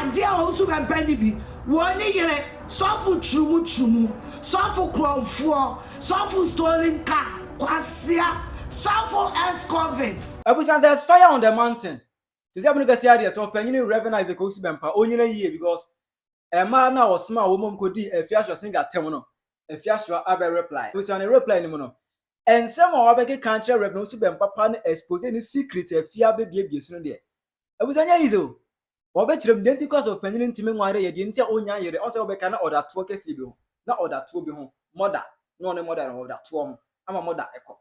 adia Owusu Bempah ni bi woni yere sofu Trumu Trumu sofu kromfo sofu stolen car kwasia sofu ex-convicts. Abusan, there's fire on the mountain. Since I'm going to say so Penyah Rev Owusu Bempah only a year because a man now was small woman could do Afia Schwar singer temono. Afia Schwar abe reply. We on a reply anymore. And some of our country Rev Owusu Bempah exposed any secret Afia baby soon there. Abusan easy. Obe chirem denti cause of Penyah ntimi nware ye de ntia onya yere o se obe kana order to kesi bi ho na order to bi ho mother no ne mother order to am ama mother eko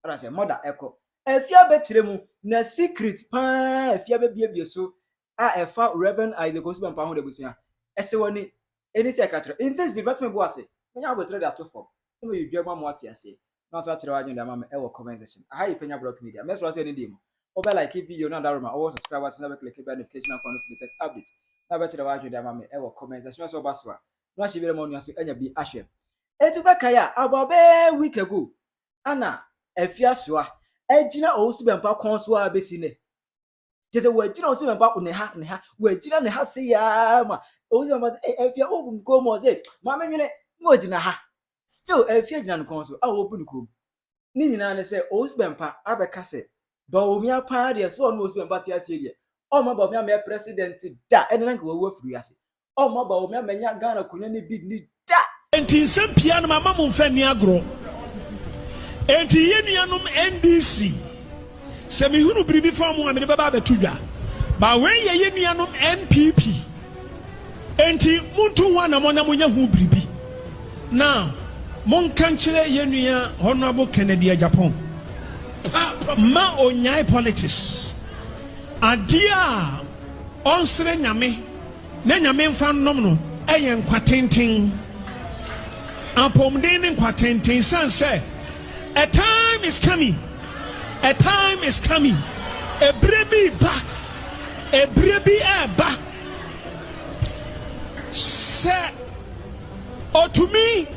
ara se mother eko Afia be chirem na secret pa Afia be bie so a efa Rev Owusu Bempah ho de busia ese woni eni se katra in this video batme bo ase nya abotre da to form no you dwema mo ate ase na so akire wa da mama e wo comment section aha yi Penyah block media mesro ase ni dem over like video na that room or subscribe and never click the notification icon for the latest update na be kire wa da mama e wo comment section so baswa no ashi bere mo no so anya bi ahwe etubaka ya abobe week ago ana Afia Schwar ejina Owusu Bempah konso a besi ne jese wajina Owusu Bempah ne ha wajina ne ha se ya ma Owusu Bempah Afia ogun ko mo say ma menwene mo jina ha still Afia jina no konso a open ko ni nyina ne say Owusu Bempah abeka se ba omia pa de so no Owusu Bempah ti ase de o ma ba omia me president da ene na wo afiri ase o ma ba omia menya Ghana kunya ne bid ni da enti sempia no mama mo mfa ni agro enti yenuanom NDC se mi hunu bribi fa mo amene baba betudwa ba wen ye yenuanom NPP enti muntu wana mo na munya hu bribi now mon kanchire yenua honorable Kennedy Japan ma onyai politics adia onsre nyame na nyame mfa nom no eye nkwatenten apomden nkwatenten sanse a time is coming a brebi ba se otumi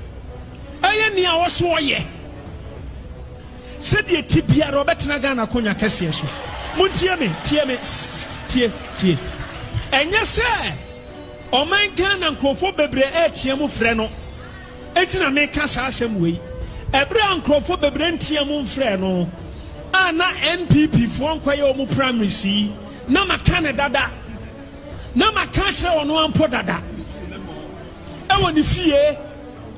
eye ni awoso ye se die tibia Robertina Ghana konya kese so muntie me tie enye se o man Ghana nkrofo bebre tie mu frɛ no etina me ka sa asɛm wei ebre nkrofo bebre ntie mu frɛ no ana NPP fo nkwaye o mu primary si na maka ne dada na maka kyerɛ ono ampo dada ewo ni fie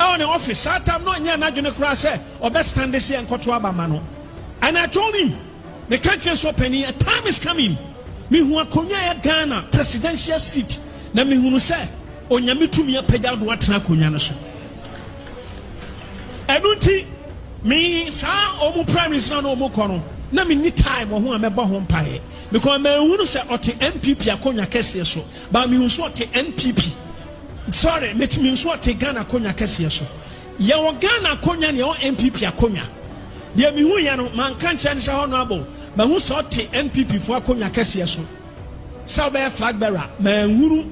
on the office atam no nya na dwene kura se obe stand this here nkoto abama no and I told him the country so penny a time is coming me hu akonya ya Ghana presidential seat na me hu no se onyame tumi apagya do atena akonya no so enunti me sa omu prime minister no omu kono na me ni time ho ameba ho mpae because me hu no se ote MPP akonya kese so ba me hu so ote NPP sorry let me so take Ghana konya kese so ye wo Ghana konya ne o MPP akonya de mi hu ya no man kan chan se honorable ma hu so te MPP fo akonya kese so so be flag bearer ma huru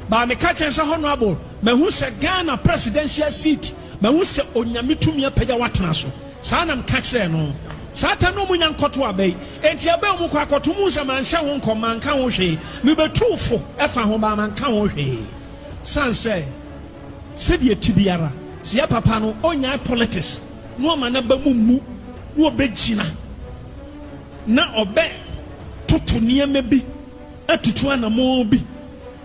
ba me ka chan se honorable ma hu se Ghana presidential seat ma hu se onyame tumi apagya watena so sa na ka kire no sata no munya nkoto abai enti abai mu kwa akoto mu se man hye ho nkom man ka ho hwe me betufo efa ho ba man ka ho hwe sanse se die tibiara se ya papa no onya politics no ma na ba mummu no obegina na obe tutu niema bi atutu anamo bi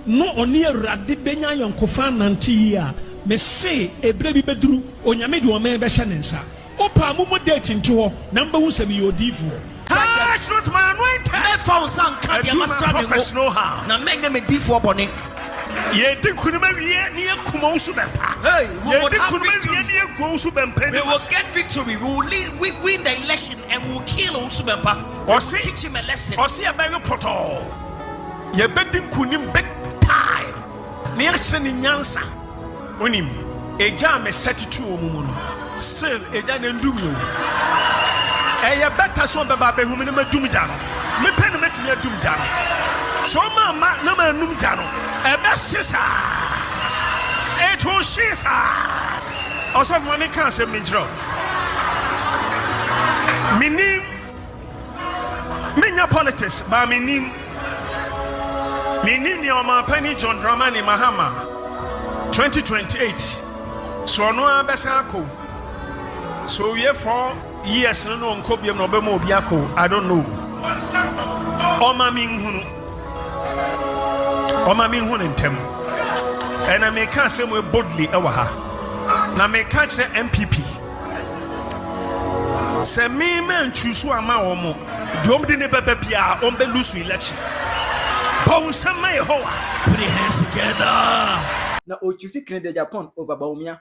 no oni awurade benya yonkofa nanti a me se ebre bi beduru onyame de o me be hye nensa opa mu date nti ho na mba hu se me yodifo that's not my anointing I found some kind of professional how na make them a difo boni ye de kunuma wie ne yakuma Owusu Bempah hey we will get victory we will win the election and we will kill Owusu Bempah or teach him a lesson or see a very protocol ye bedin kunim big time ne action nyansa onim eja me set to omumu no still eja na ndum yo eye better so beba be humi ne madum ja no me pen me tumi adum ja no so mama na manum ja no ebe sisa eto sisa also for me can say me jro minim minya politics ba minim Nini Oma Penny John Dramani Mahama 2028. So no Abesako. So ye 4 years no Nkobium no Bemo Biako. I don't know. Oma Minhun Intem. And I make us say we boldly ewaha. Na me catch the MPP. Se me man choose ama omo. Dom de ne bebe bia ombe lose election. Put your hands together. Now, o choose Canada Japan over Baumia.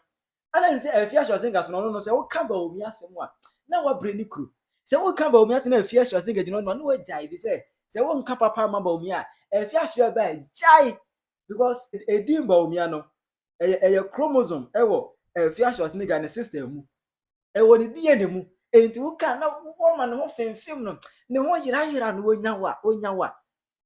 And I say, Afia Schwar singers no say, "What come Baumia semwa?" Now what bring crew? Say, "What come Baumia say Afia Schwar singers no no jai." They say, "What come Papa Baumia?" Afia Schwar by jai because a dim Baumia no a chromosome. Ewo Afia Schwar singers in the system. Ewo the DNA mu. Enti wo kan na woman ho film no. Ne ho yira no onyawa.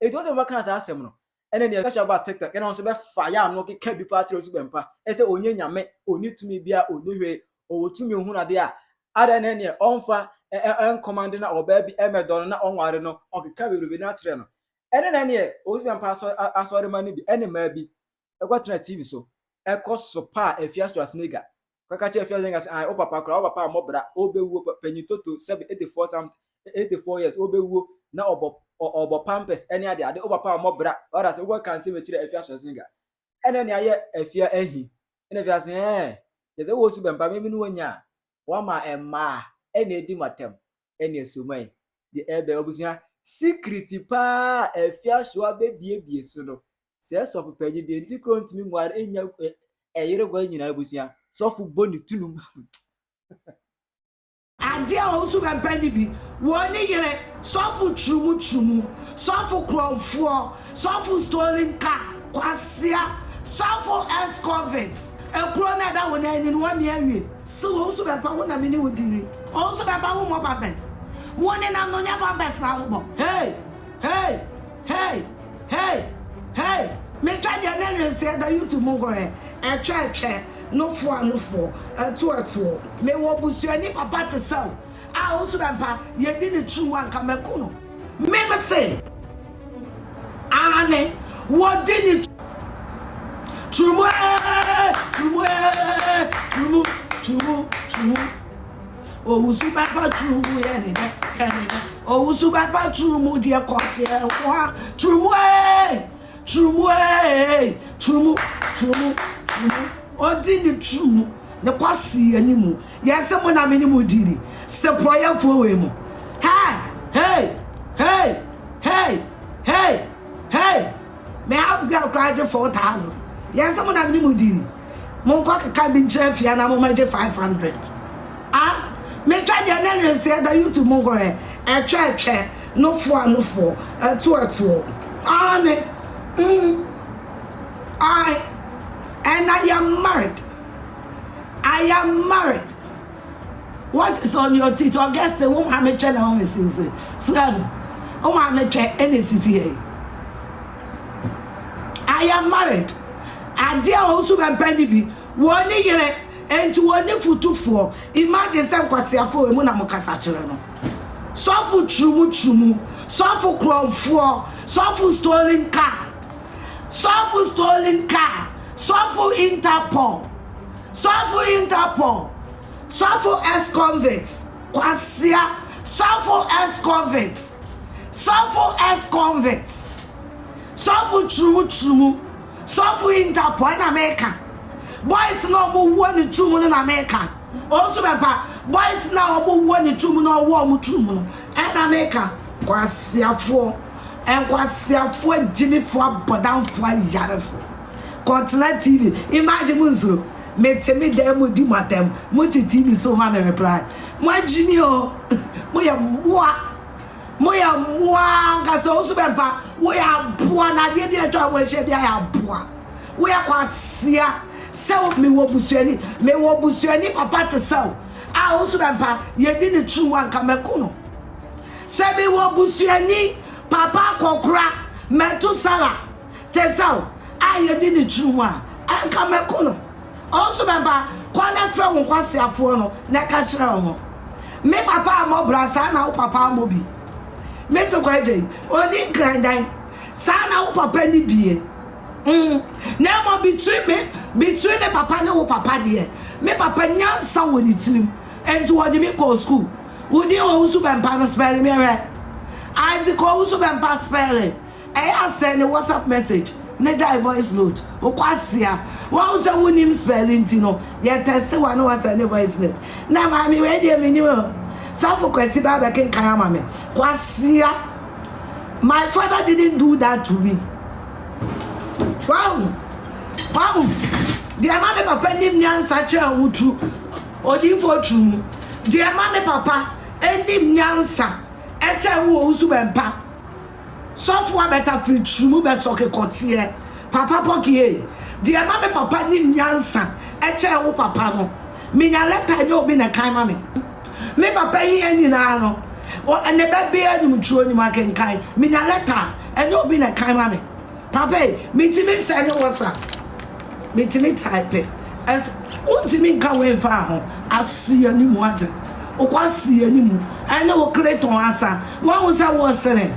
It was the workers asem no. And then you about TikTok and also be fire no ke bi party Owusu Bempah. E say onye nyame oni tumi bia oni hwe o tumi hu na de a ada na ne onfa en command na oba bi emedon na onware no okeka bebrebe na kire no. And then ne Owusu Bempah asori mani bi ene ma bi e kwatena TV so e koso pa Afia Schwar nigga. Kaka che Afia nigga say o papa mobra obewu Penyah toto 84 years obewu na obo pampers any ade oba pa mobra or as we can see we kire Afia Schwar nigga. And then aye Afia ehi ene Afia say ye say Owusu Bempah me no wanya wa ma emma ene edi matem ene esumai the ebe obusia secret pa Afia Schwar be bie so no say so for Penyah de nti kro ntimi muare enya eyire gwa nyina obusia so for boni tunum Ade Owusu Bempah ni bi woni yere sofu trumu sofu kronfo sofu stolen car kwasia sofu ex-convicts ekro na da wona ni no ne awie still Owusu Bempah wona me ni wodiri Owusu Bempah wo mo babes woni na no nya babes na wo hey me try the name say that you to mongo e twa no for to me wo busuani papa te sell Owusu Bempah ye di ni Trumu anka mekuno me say ane wo di ni Trumu Owusu Bempah Trumu ye ni Owusu Bempah Trumu die kote wa Trumu Odini Trumu ne kwasi animu yese mo na meni mu diri se proya fo we mu hey me house girl graduate 4,000 yese mo na meni mu diri mo kwa ka bi nche fia na mo maje 500 me twa dia na nwe se da YouTube mo go e twa no fo to ane and I am married. What is on your teeth? Or guess the woman I'm a channel is so I'm a check any city. I am married. I dear Owusu Bempah bi one year and to one futu for imagine some kwasia for we na mo kasa kire no. Sofu trumu sofu kronfo sofu stolen car. Sofu stolen car. Sofu Interpol, Sofu ex-convicts, kwasia, Sofu ex-convicts, Sofu Trumu, Sofu Interpol in America. Boys no more one Trumu in America. Owusu Bempah, boys now more one Trumu no war Trumu in America. Kwasia for Jimmy for Bodan for Yarefo. Continent TV. Imagine Munzuru. Me temi dem di matem. Muti TV so ma me reply. Mo Jimmy o. Mo ya mwa. Ka so Owusu Bempah. Wo ya boa na de atwa wo hye bia ya boa. Wo ya kwasia. Se me wo busuani papa te se. Owusu Bempah ye di ni Trumu anka mekuno. Se me wo busuani papa kokora metu sala. Te se aye di ni Trumu anka mekuno. Owusu Bempah kwana fra won kwase afo no na ka kire wo. Me papa mo brasa na wo papa mo bi. Me se kwaje oni nkrandan Sana wo papa ni bie. Now between me papa no papa there. Me papa nyansa wo ni tirim. And to what me call school. Would you Owusu Bempah no spell me right? Isaac Owusu Bempah spell. I send a WhatsApp message. Neja voice note. Okwasia. What was the winning spelling tino? Ye test one was send a voice note. Now mommy where do you know? Some for kwesiba back kaya mame. Kwasia. My father didn't do that to me. Wow. Dear mama papa nim nyansa che awutu. Odi for Trumu. Dear mama papa enim nyansa eche wo Owusu Bempah. So for better free Trumu be soke kotie. Papa pokie. Dear mama papa nim nyansa eche wo papa no. Me nya letter nye obi na kan mama. Me papa yi nyina no. O ene be anum tuo ni makenkai. Me nya letter enye obi na kan mama. Papa, me timi send WhatsApp. Me timi type. As untimi nka we fa ho. Asi ani mu ata. Okwasi ani mu. Ene wo create on asa. What was that was saying?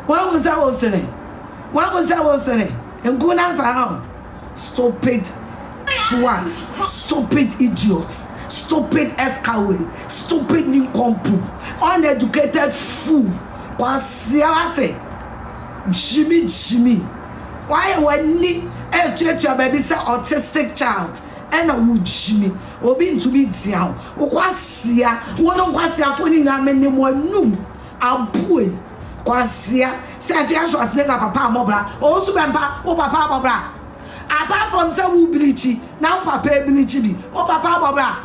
What was that was saying? What was that was saying? And go na sa. Stupid swat. Stupid idiots. Stupid escalade. Stupid nincompoop. Uneducated fool. Kwasiate. Jimmy. Why when ni church baby say autistic child and a wood Jimmy obi to be down okwasia wono kwasia fo ni na meni mo num aboe kwasia say Afia Schwar snega papa amobra Owusu Bempah o papa amobra apart from say wo bilichi now papa bilichi bi o papa amobra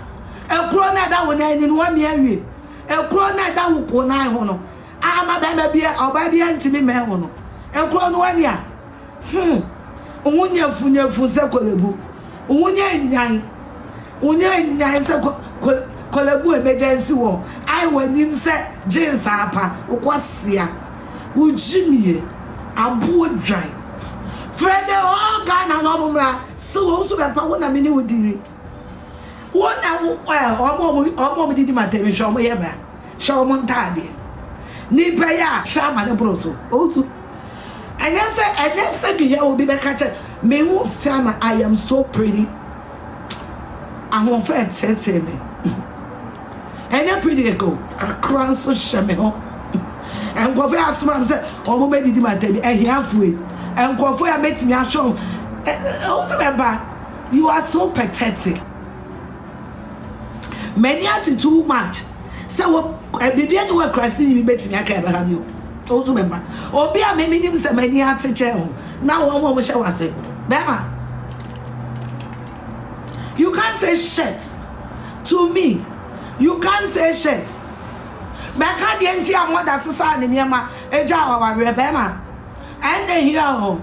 ekro na da wona ni no mi awie ekro na da wo ko na ho no ama baba bia oba bia ntimi me ho no ekro no ani a Unya fu se kolebu. Unya nyan se kolebu emergency wo. I wanim se jinsa apa. Ukwasia. Ujimie. Abu dwan. Frede o Ghana no mumra. Still Owusu Bempah wona mini wodiri. Wona omo didi matemi show mo yeba. Show mo ntade. Ni peya shama ne broso. Owusu and I said, here will be back at me. I am so pretty. I'm on fair, said me. And I'm pretty go. I crown so shame. And go for us, man. Said, oh, made it my baby. And halfway. And go for a mate me. I show. Owusu Bempah, you are so pathetic. Many are too much. So, a baby, and you were crashing me, betting I can't have you. Owusu Bempah. Obi a me nim se mani ateche ho. Na wo mo she wase. Bema. You can't say shit to me. You can't say shit. Beka de enti amoda sesa ne niema eja awaware bema. And they here ho.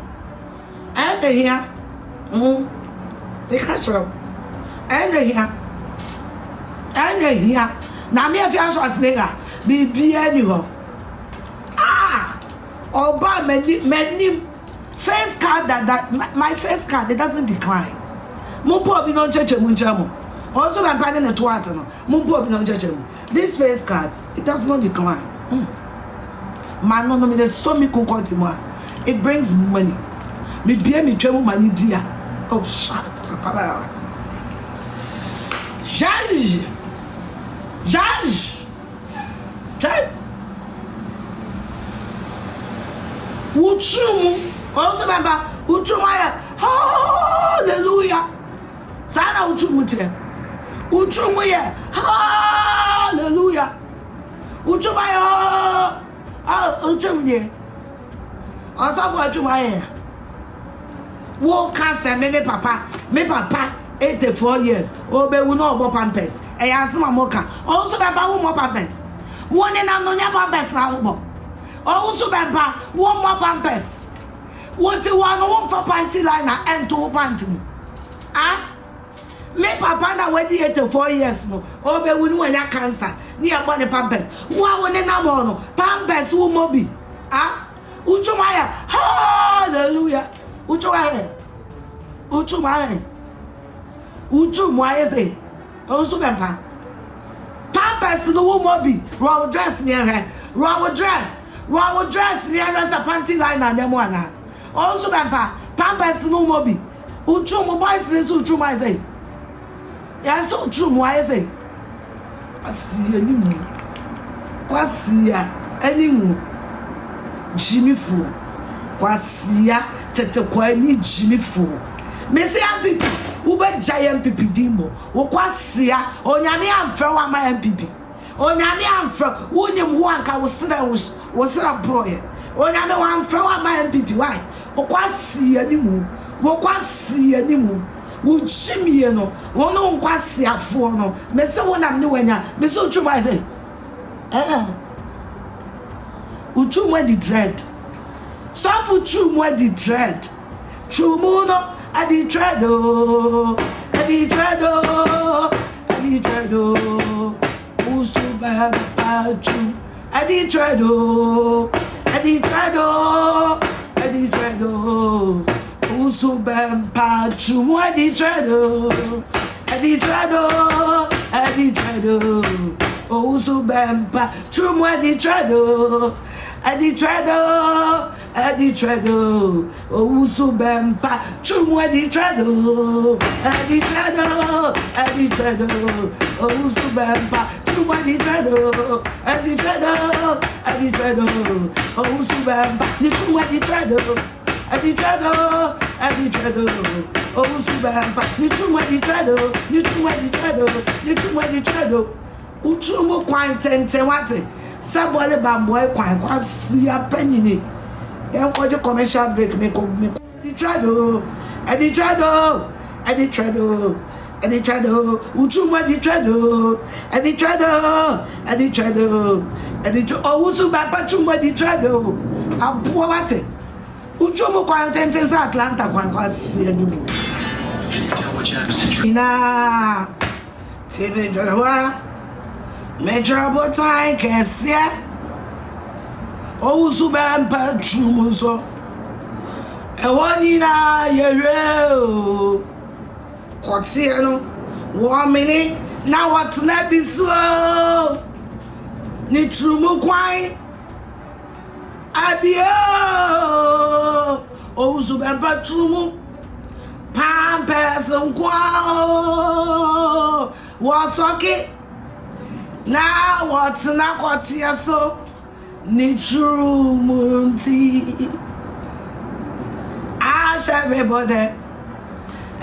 And they here. They catch up. And they here. And they here. Na me Afia Schwar snega. Bibia ni ho. Oba many face card that my face card it doesn't decline. Mumpo bi non cheche munchamo. Also I'm planning a twat no. Mumpo bi non cheche. This face card it does not decline. Man no me so me konkontima. It brings money. Me bia me twemu money dia. Oh shut sakala. Judge. Trumu Owusu Bempah Trumu hallelujah sana Trumu te Trumu ye hallelujah Trumu Trumu ye asafo Trumu ye wo cancer me papa 84 years obewu no obo pampers e yasema moka Owusu Bempah wo mo pampers wo ne na no nya pampers na wo Owusu Bempah, one more pampers. What you want for panty liner and two panty? Ah? Me papa na wedi 84 years no. Obe wunu wanya cancer. Ni abone pampers. Wa wone na mo no. Pampers wo mobi. Ah? Uchumaya. Hallelujah. Uchumaya. Uchumaya say. Owusu Bempah. Pampers no wo mobi. Raw dress me here. Raw dress. Wa dress ni dress a panty line na dem wana. Owusu Bempah, pampers no mobi. Trumu boys ni so Trumu I say. Ya so Trumu I say. Asiya ni mu. Kwasiya enimu. Jimmy Fu. Kwasiya tete kwa ni Jimmy Fu. Mesi MPP, ube giant MPP dimbo. Wokwasiya onyame amfra wa ma MPP. Onyame amfra wonim wo anka wosira broye. Onyame wa amfra wa ma MPP why? Wokwasiya ni mu. Wokwasiya ni mu. Wo chimie no, wono nkwasiya fo no. Mesi wonam ni wanya. Mesi Trumu I say. Trumu di dread. So for Trumu di dread. Trumu no Adi Tredo, Adi Tredo, Adi Tredo, Owusu Bempah Trumu, Adi Tredo, Adi Tredo, Adi Tredo, Owusu Bempah Trumu, Adi Tredo, Adi Tredo, Adi Tredo, Owusu Bempah Trumu, Adi Tredo, Adi Tredo. Adi Tredo, Owusu Bempah Trumu, Adi Tredo, Adi Tredo, Adi Tredo, Owusu Bempah Trumu, Adi Tredo, Adi Tredo, Adi Tredo, Owusu Bempah ni Trumu, Adi Tredo, Adi Tredo, Adi Tredo, Owusu Bempah ni Trumu, Adi Tredo, ni Trumu, Adi Tredo, ni Trumu, Adi Tredo. Trumu kwan tente wate. Sabole bamboy kwan kwasiya Penyah. Yeah, what your commercial break me Adi Tredo, Adi Tredo, Adi Tredo, Adi Tredo, Trumu Adi Tredo, Adi Tredo, Adi Tredo, Adi Tredo, Owusu Bempah Trumu Adi Tredo. Abuwa wate. Trumu kwa tente sa Atlanta kwa kwasiya ni. Ina tebe dorwa metrabo time kesiya. Owusu Bempah Trumu so ewonina yere o kotie no wo mini na watna biso ni Trumu kwan abio Owusu Bempah Trumu pampers nkwa wo soki na watna kotie so ni Trumu nti everybody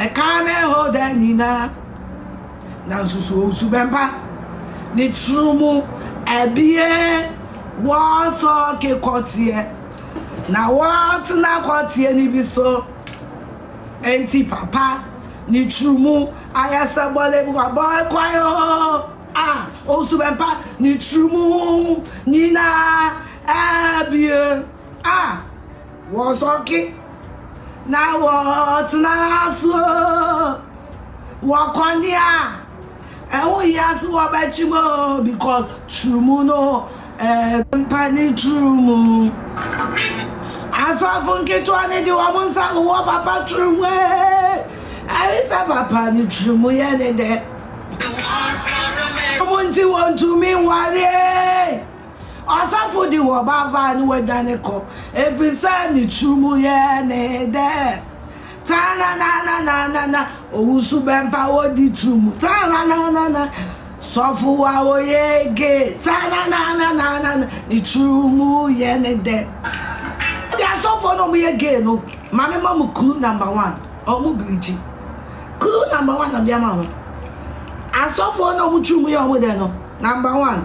e kame hold nina na susu Owusu Bempah ni Trumu ebie wo so ke kotie na what na kotie ni biso enti papa ni Trumu ayasa bole bu boy kwayo Owusu Bempah ni Trumu nina ebie wo so ke na what na so wakonia ewo yasu obachimo because Trumu no Bempah ni Trumu aso funke to ani di wo monsa wo papa Trumu ai sa papa ni Trumu ye ne de omunti want to me worry asafo di wo baba ni wedane ko every say ni Trumu ye ne de ta na Owusu Bempah wo di Trumu ta na sofo wa wo yege ta na ni Trumu ye ne de dia sofo no mu yege no mame mamu clue number 1 o mu bleach clue number 1 na dia mama asofo no mu Trumu ye o mu de no number 1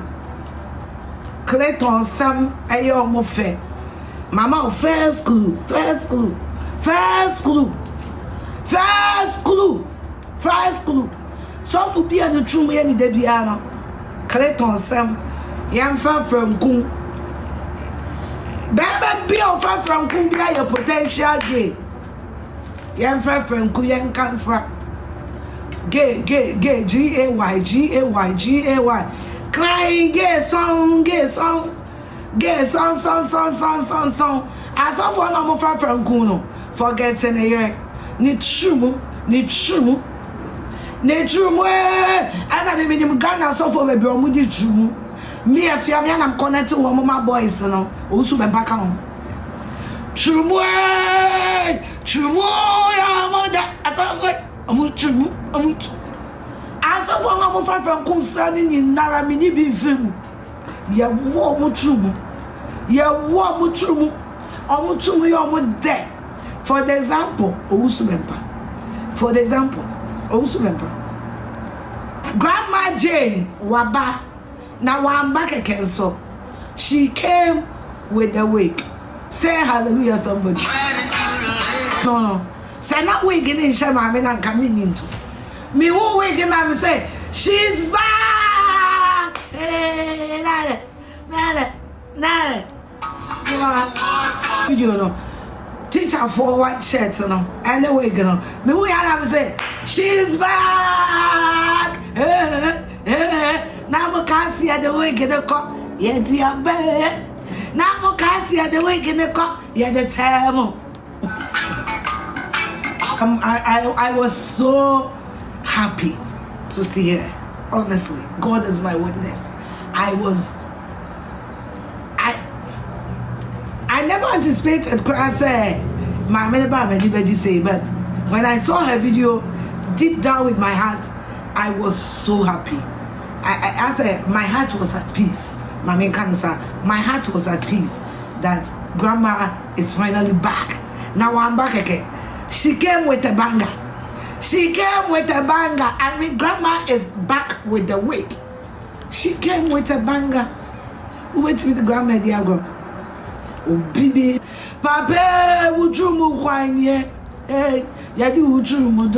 Clayton Sam ayo mo fe mama first clue so for be an Trumu ye ni de bia no Clayton Sam yamfa from kun baba be of from kun bia your potential gay yamfa from kun yan kan fra gay gay crying gay song song as of one no far from kuno forgetting here ni Trumu and I mean Ghana so for baby omudi Trumu Me Afia me am connected with my boys no. Owusu Bempah come. Trumu ya mother asafo amu trumu amu asafo ngamu fa from concern ni nara me ni bi film. Ye wo mu trumu. Ye wo mu trumu. Omu trumu ya omu de. For the example, Owusu Bempah. For the example, Owusu Bempah. Grandma Jane waba na wamba keke so. She came with the wig. Say hallelujah somebody. No. Say not wig in shema me nan coming into. Me who wig in am say she's back. Hey, nada. You know. Teacher for white shirts, you know, and the wig, you know. Me who am say she's back. Now I can't see the wig in the cup. Yet you are back. Now I can't see the wig in the cup. Yet the time. I was so happy to see her. Honestly, God is my witness. I never anticipated I say my say, but when I saw her video deep down with my heart, I was so happy. I said my heart was at peace. My main cancer, my heart was at peace that grandma is finally back. Now I'm back again. She came with a banger. I mean, grandma is back with the wig. She came with a banger. Wait with the grandma, dear girl. Oh, baby. Papa, would you move quiet? Hey, Yadi, would you move?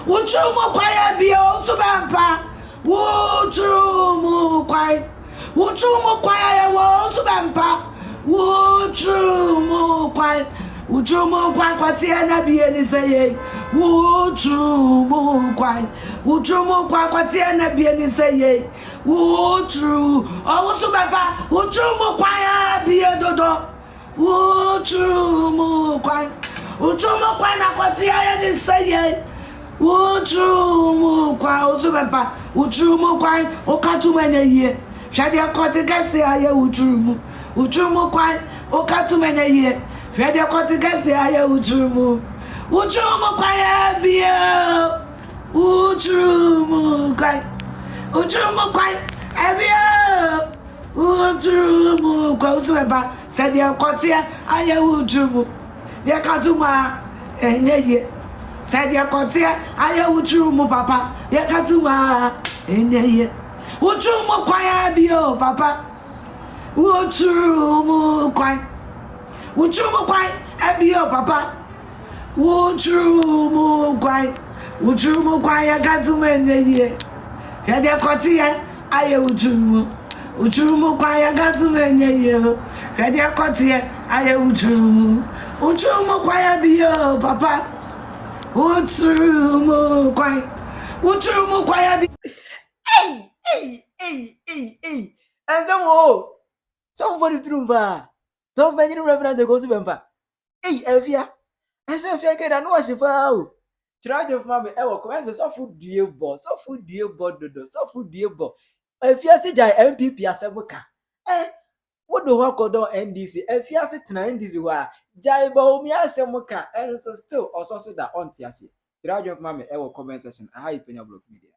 Would you move quiet? Be also Bempah. Would you move quiet? Would you move quiet? Also Bempah. Would you move quiet? Would you move quiet? What's the end of the say? Would you move quiet? Would you move quiet? What's the end of the say? Would you? Owusu Bempah. Would you move quiet? Be a dodo. Would you move quiet? Would you move quiet? What's the end of the say? Would you move quiet? Owusu Bempah. Would you move quiet? O katu mene ye. Shadi akote kese aye would you move? Would you move quiet? O katu mene ye. Shadi akote kese aye would you move? Would you move quiet? Be a would you move quiet? Would you move quiet? Be a would you move quiet? Owusu Bempah. Shadi akote aye would you move? Ye katu ma enye ye. Said ya kotia aya uchumu papa ya katuma enye uchumu kwaya bio papa uchumu kwaya ebio papa uchumu kwaya katuma enye ya kotia aya uchumu kwaya katuma enye ya kotia aya uchumu kwaya bio papa Trumu kwaya bi. Hey. And somebody Trumu. Somebody Rev Owusu Bempah. Hey, Afia. And so Afia get an wash for try to mammy ever commence so food dear boss, so food dear bodo, so food dear bo. Afia say jai MPP asabuka. What do I call NDC? Afia say na NDC wa. Jaiba mi asemuka and so still also that on tiasi. Try to mammy ever comment section. I Penyah Block Media.